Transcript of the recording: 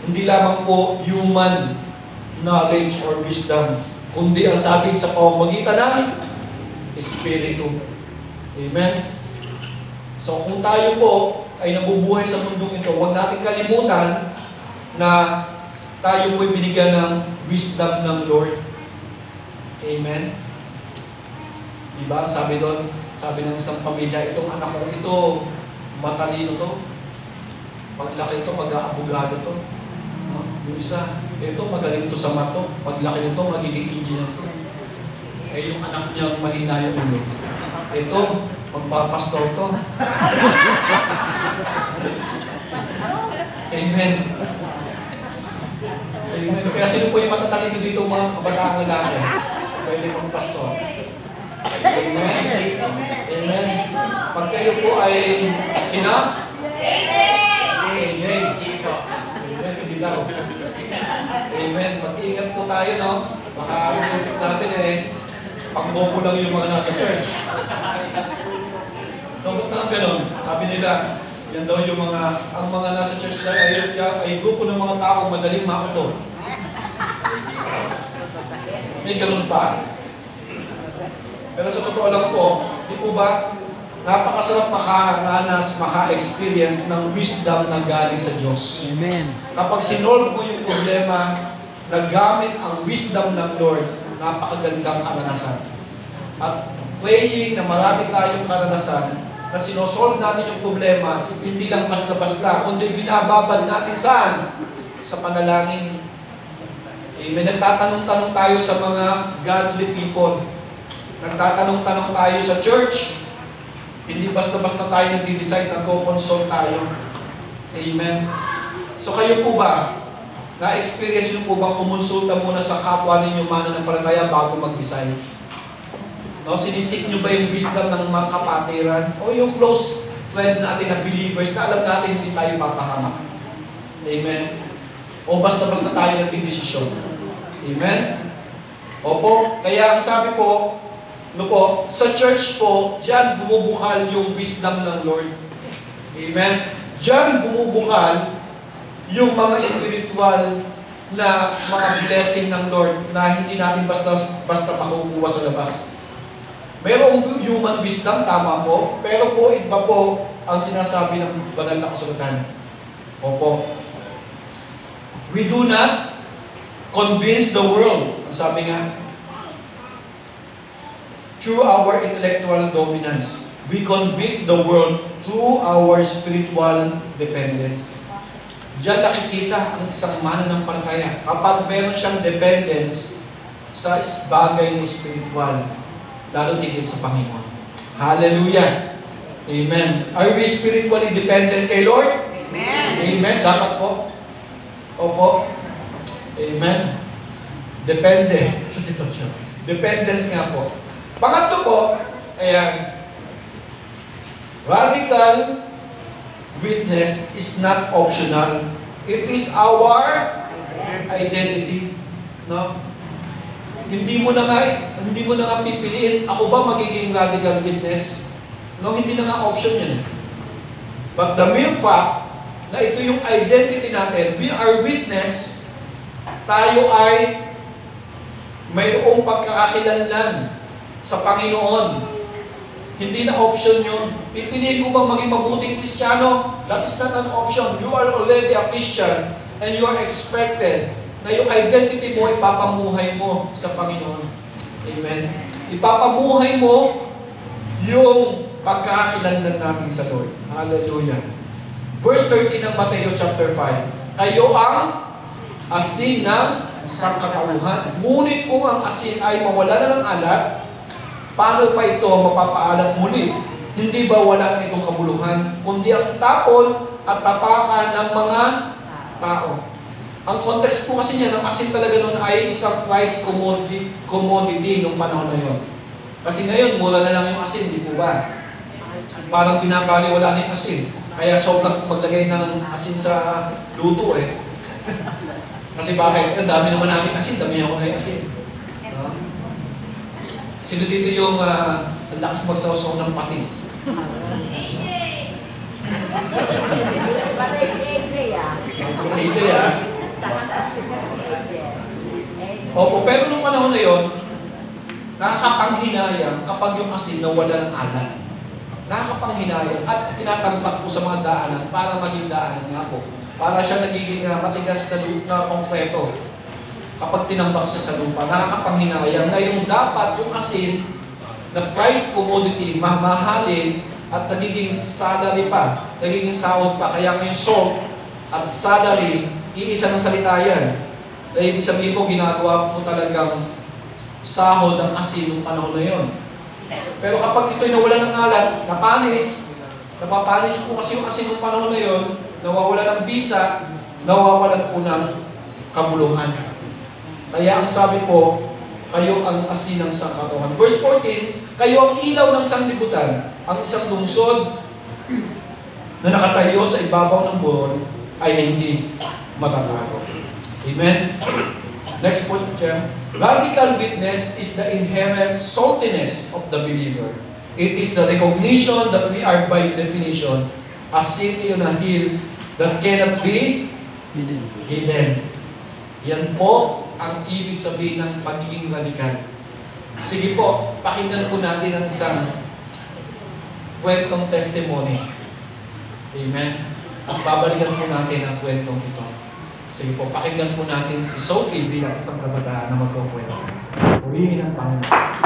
hindi lamang po human knowledge or wisdom, kundi ang sabi sa pamamagitan ng Espiritu. Amen? So kung tayo po ay nabubuhay sa mundong ito, huwag natin kalimutan na tayo po'y binigyan ng wisdom ng Lord. Amen? Diba? Sabi doon, sabi ng isang pamilya, itong anak ko ito, matalino to. Paglaki ito, mag-aabogado to. No? Yung isa, ito, magaling to sa mato. Paglaki nito, magiging engineer to. Eh, yung anak niya, mahina yung ulo. Ito, magpapastor to. Amen. Amen. Kaya sino po yung matatalino dito mga kabataang lalaki? Pwede mong pastor. Amen. Amen. Pag kayo po ay sino? AJ. Amen. Hindi daw. Amen. Mag-ingat po tayo, no? Baka isip natin pang-bobo lang yung mga nasa church. Bakit na gano'n? Sabi nila, yan daw yung ang mga nasa church na ay grupo ng mga taong madaling makuto. May gano'n pa? Pero sa totoo lang po, di po ba, napakasarap makaranas, maka-experience ng wisdom na galing sa Diyos. Amen. Kapag sinolve mo yung problema, nagamit ang wisdom ng Lord, napakagandang karanasan. At praying na marami tayong karanasan, na sinosolve natin yung problema, hindi lang basta-basta, kundi binababad natin saan? Sa panalangin. Amen. Nagtatanong-tanong tayo sa mga godly people. Nagtatanong-tanong tayo sa church. Hindi basta-basta tayo nag-decide, nagko-consult tayo. Amen. So kayo po ba, na-experience nyo po ba kumonsulta muna sa kapwa ninyo mananampalataya bago mag-decide? No, sinisik nyo ba yung wisdom ng mga kapatiran? O yung close friend natin na believers na alam natin hindi tayo papahamak? Amen? O basta-basta tayo nagdidesisyon? Amen? Opo, kaya ang sabi po, sa church po, diyan bumubukal yung wisdom ng Lord. Amen? Diyan bumubukal yung mga spiritual na mga blessing ng Lord na hindi natin basta makukuha sa labas. Mayroong human wisdom, tama po, pero po iba po ang sinasabi ng banal na kasulatan. Opo. We do not convince the world, ang sabi nga, through our intellectual dominance. We convict the world through our spiritual dependence. Diyan nakikita ang isang mananampalataya. Kapag meron siyang dependence sa bagay ng spiritual, lalo tigil sa Panginoon. Hallelujah! Amen. Are we spiritually dependent kay Lord? Amen. Amen. Dapat po. Opo. Amen. Depende sa sitwasyon. Dependence nga po. Pangatlo po, ayan, radical witness is not optional. It is our identity. No? Hindi mo na nga pipiliin, ako ba magiging radical witness? No, hindi na nga option yun. But the mere fact na ito yung identity natin, we are witness, tayo ay mayroong pagkakakilanlan sa Panginoon. Hindi na option yun. Pipiliin ko bang maging mabuting Kristiyano? That is not an option. You are already a Christian and you are expected na yung identity mo, ipapamuhay mo sa Panginoon. Amen? Ipapamuhay mo yung pagkakakilanlan namin sa Lord. Hallelujah. Verse 13 ng Mateo chapter 5. Kayo ang asin ng sangkatauhan. Ngunit kung ang asin ay mawala na ng alat, paano pa ito mapapaalat muli? Hindi ba wala na itong kabuluhan, kundi ang tapon at tapakan ng mga tao? Ang context po kasi niya ng asin talaga noon ay isang price commodity nung panahon na yun. Kasi ngayon, mura na lang yung asin, di po ba? Parang pinapaliwala na yung asin. Kaya sobrang maglagay ng asin sa luto Kasi bakit? Ang dami naman namin asin, dami ako na yung asin. Sino dito yung ang lakas magsawsaw ng patis? AJ Opo, pero nung panahon na yon, nakakapanghinayang kapag yung asin nawala ng alat. Nakakapanghinayang at tinatambak po sa mga daanan para maging daanan nga po. Para siya nagiging matigas na konkreto. Kapag tinambak siya sa lupa, nakakapanghinayang na yung dapat yung asin na price commodity, mamahalin at nagiging salary pa, nagiging sahod pa. Kaya yung salt at salary, iisa ng salita yan. Dahil ibig sabihin po, ginagawa po talagang sahod ang asin ng panahon na yon. Pero kapag ito'y nawala ng alat, napapanis po kasi yung asin ng panahon na yon, nawawala ng bisa, nawawalan po ng kabuluhan. Kaya ang sabi po, kayo ang asin ng sangkatauhan. Verse 14, kayo ang ilaw ng sanglibutan. Ang isang lungsod na nakatayo sa ibabaw ng buron ay hindi matatago. Amen? Next point, Chair. Radical witness is the inherent saltiness of the believer. It is the recognition that we are by definition a city on a hill that cannot be hidden. Yan po ang ibig sabihin ng pagiging radikal. Sige po, pakinggan po natin ang isang kwentong testimony. Amen? At babalikan po natin ang kwentong ito. Sige po, pakinggan po natin si Sophie bilang isang kabataan na magkukwento. Purihin ang Panginoon.